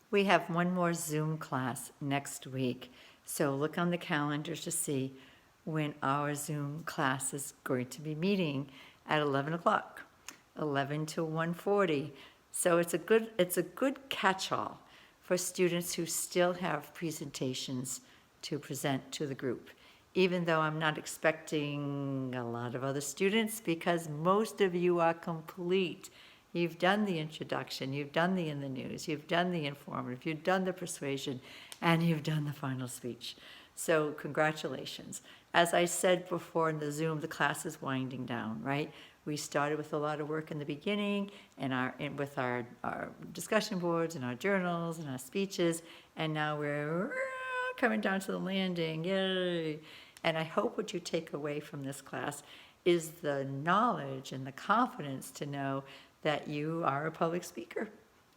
We have one more Zoom class next week, so look on the calendar to see when our Zoom class is going to be meeting at 11 o'clock, 11 to 1:40. So it's a good catch-all for students who still have presentations to present to the group, even though I'm not expecting a lot of other students because most of you are complete. You've done the introduction, you've done the in the news, you've done the informative, you've done the persuasion, and you've done the final speech. So congratulations. As I said before in the Zoom, the class is winding down, right? We started with a lot of work in the beginning and with our discussion boards and our journals and our speeches, and now we're coming down to the landing, yay. And I hope what you take away from this class is the knowledge and the confidence to know that you are a public speaker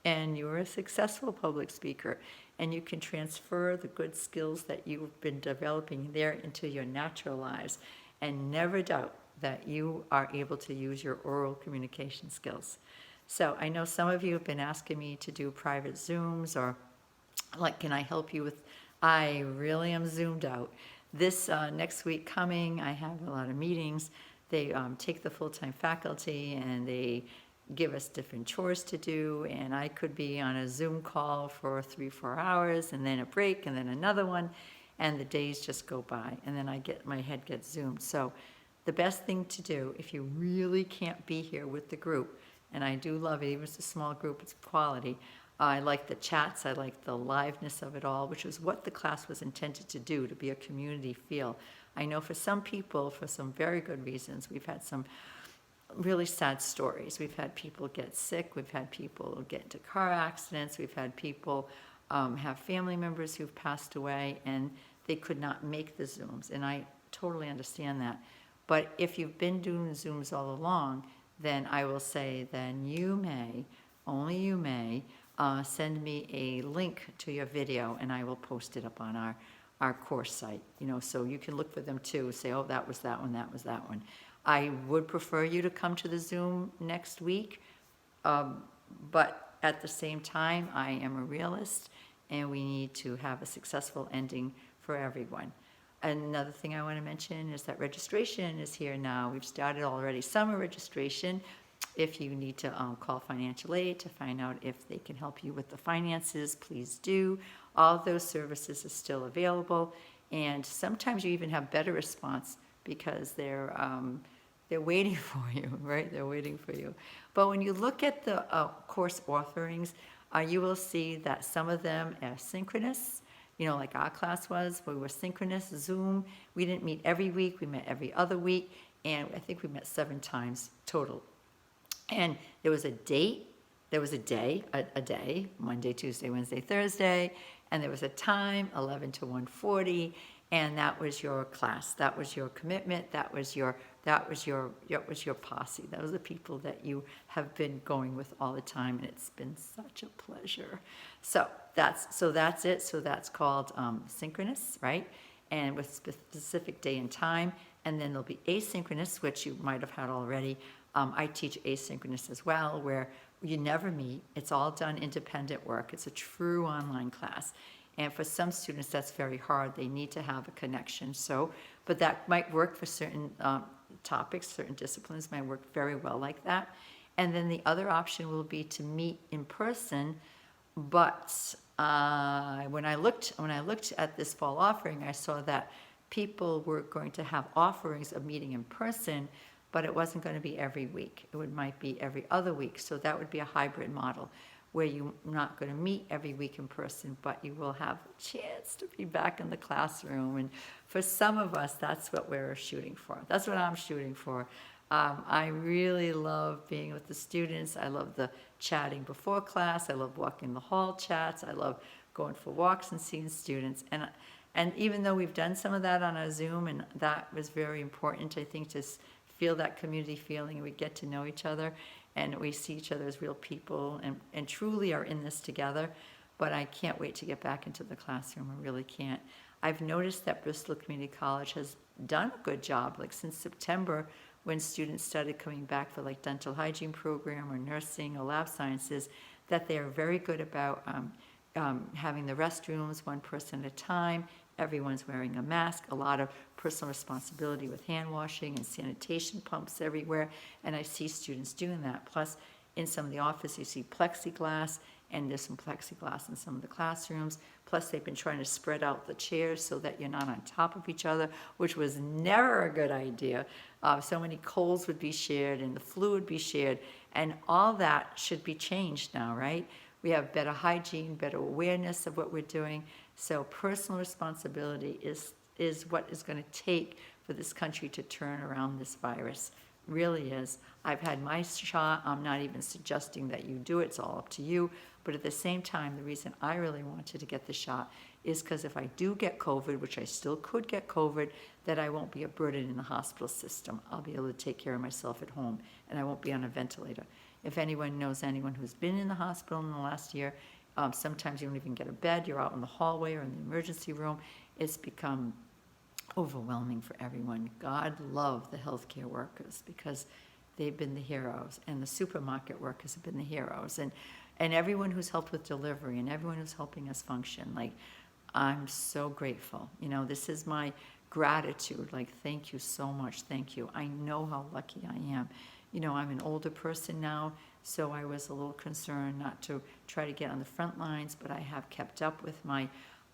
and you're a successful public speaker and you can transfer the good skills that you've been developing there into your natural lives and never doubt that you are able to use your oral communication skills. So I know some of you have been asking me to do private Zooms or like, can I help you with, I really am zoomed out. This next week coming, I have a lot of meetings. They take the full-time faculty and they give us different chores to do, and I could be on a Zoom call for 3-4 hours, and then a break, and then another one, and the days just go by, and then my head gets zoomed. So the best thing to do, if you really can't be here with the group, and I do love it, even if it's a small group, it's quality. I like the chats, I like the liveness of it all, which was what the class was intended to do, to be a community feel. I know for some people, for some very good reasons, we've had some really sad stories. We've had people get sick, we've had people get into car accidents, we've had people have family members who've passed away and they could not make the Zooms, and I totally understand that. But if you've been doing Zooms all along, then I will say then you may, only you may, send me a link to your video and I will post it up on our course site, so you can look for them too, say, oh, that was that one, that was that one. I would prefer you to come to the Zoom next week, but at the same time, I am a realist, and we need to have a successful ending for everyone. Another thing I want to mention is that registration is here now. We've started already summer registration. If you need to call financial aid to find out if they can help you with the finances, please do. All of those services are still available, and sometimes you even have better response because they're waiting for you, right? They're waiting for you. But when you look at the course offerings, you will see that some of them are synchronous, like our class was, we were synchronous, Zoom. We didn't meet every week, we met every other week, and I think we met 7 times total. And there was a day, Monday, Tuesday, Wednesday, Thursday, and there was a time, 11 to 1:40, and that was your class, that was your commitment, that was your posse. That was the people that you have been going with all the time, and it's been such a pleasure. So that's it. So that's called synchronous, right? And with specific day and time, and then there'll be asynchronous, which you might have had already. I teach asynchronous as well, where you never meet. It's all done independent work. It's a true online class. And for some students, that's very hard. They need to have a connection. But that might work for certain topics, certain disciplines might work very well like that. And then the other option will be to meet in person. But when I looked at this fall offering, I saw that people were going to have offerings of meeting in person, but it wasn't going to be every week. Might be every other week. So that would be a hybrid model, where you're not going to meet every week in person, but you will have a chance to be back in the classroom. And for some of us, that's what we're shooting for. That's what I'm shooting for. I really love being with the students. I love the chatting before class. I love walking the hall chats. I love going for walks and seeing students. And even though we've done some of that on our Zoom, and that was very important, I think, to feel that community feeling, we get to know each other, and we see each other as real people and truly are in this together. But I can't wait to get back into the classroom. I really can't. I've noticed that Bristol Community College has done a good job, like since September, when students started coming back for like dental hygiene program or nursing or lab sciences, that they are very good about having the restrooms one person at a time. Everyone's wearing a mask, a lot of personal responsibility with hand washing and sanitation pumps everywhere. And I see students doing that. Plus, in some of the offices, you see plexiglass, and there's some plexiglass in some of the classrooms. Plus, they've been trying to spread out the chairs so that you're not on top of each other, which was never a good idea. So many colds would be shared and the flu would be shared, and all that should be changed now, right? We have better hygiene, better awareness of what we're doing. So personal responsibility is what is going to take for this country to turn around this virus. Really is. I've had my shot. I'm not even suggesting that you do it. It's all up to you. But at the same time, the reason I really wanted to get the shot is because if I do get COVID, which I still could get COVID, that I won't be a burden in the hospital system. I'll be able to take care of myself at home, and I won't be on a ventilator. If anyone knows anyone who's been in the hospital in the last year, sometimes you don't even get a bed. You're out in the hallway or in the emergency room. It's become overwhelming for everyone. God love the healthcare workers because they've been the heroes, and the supermarket workers have been the heroes, and everyone who's helped with delivery and everyone who's helping us function. Like, I'm so grateful. You know, this is my gratitude. Like, thank you so much. Thank you. I know how lucky I am. You know, I'm an older person now, so I was a little concerned not to try to get on the front lines, but I have kept up with my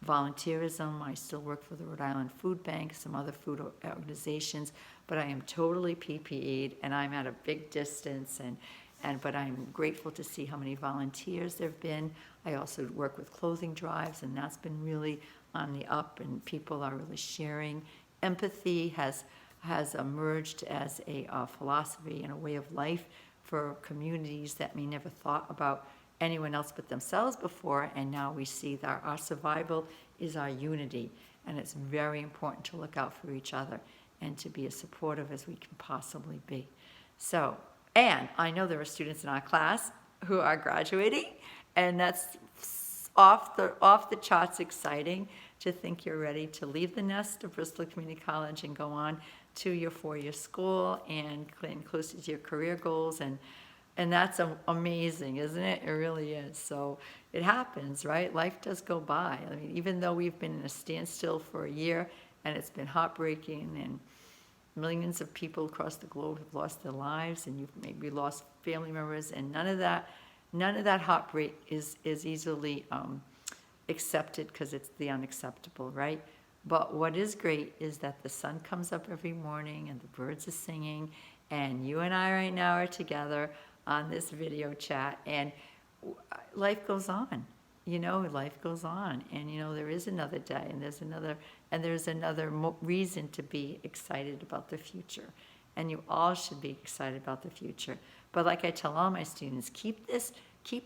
volunteerism. I still work for the Rhode Island Food Bank, some other food organizations, but I am totally PPE'd, and I'm at a big distance, but I'm grateful to see how many volunteers there have been. I also work with clothing drives, and that's been really on the up, and people are really sharing. Empathy has emerged as a philosophy and a way of life for communities that may never thought about anyone else but themselves before, and now we see that our survival is our unity, and it's very important to look out for each other and to be as supportive as we can possibly be. So, and I know there are students in our class who are graduating, and that's off the charts exciting to think you're ready to leave the nest of Bristol Community College and go on to your four-year school and closer to your career goals, and that's amazing, isn't it? It really is. So it happens, right? Life does go by. I mean, even though we've been in a standstill for a year, and it's been heartbreaking, and millions of people across the globe have lost their lives, and you've maybe lost family members, and none of that heartbreak is easily accepted, because it's the unacceptable, right? But what is great is that the sun comes up every morning and the birds are singing, and you and I right now are together on this video chat, and life goes on. You know, life goes on, and you know, there is another day, and there's another reason to be excited about the future, and you all should be excited about the future. But like I tell all my students, keep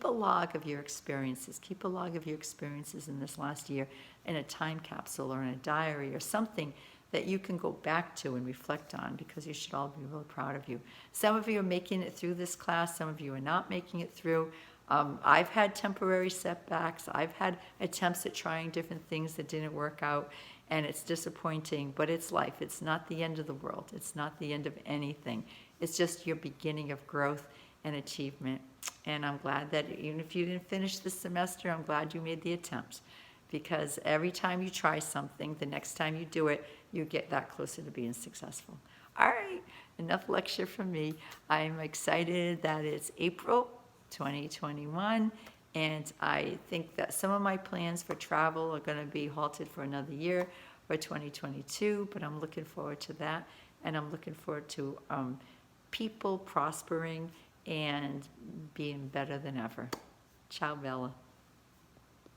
a log of your experiences. Keep a log of your experiences in this last year in a time capsule or in a diary or something that you can go back to and reflect on, because you should all be real proud of you. Some of you are making it through this class. Some of you are not making it through. I've had temporary setbacks. I've had attempts at trying different things that didn't work out, and it's disappointing, but it's life. It's not the end of the world. It's not the end of anything. It's just your beginning of growth and achievement. And I'm glad that even if you didn't finish this semester, I'm glad you made the attempt, because every time you try something, the next time you do it, you get that closer to being successful. All right, enough lecture from me. I'm excited that it's April 2021, and I think that some of my plans for travel are going to be halted for another year, for 2022, but I'm looking forward to that, and I'm looking forward to people prospering and being better than ever. Ciao, Bella.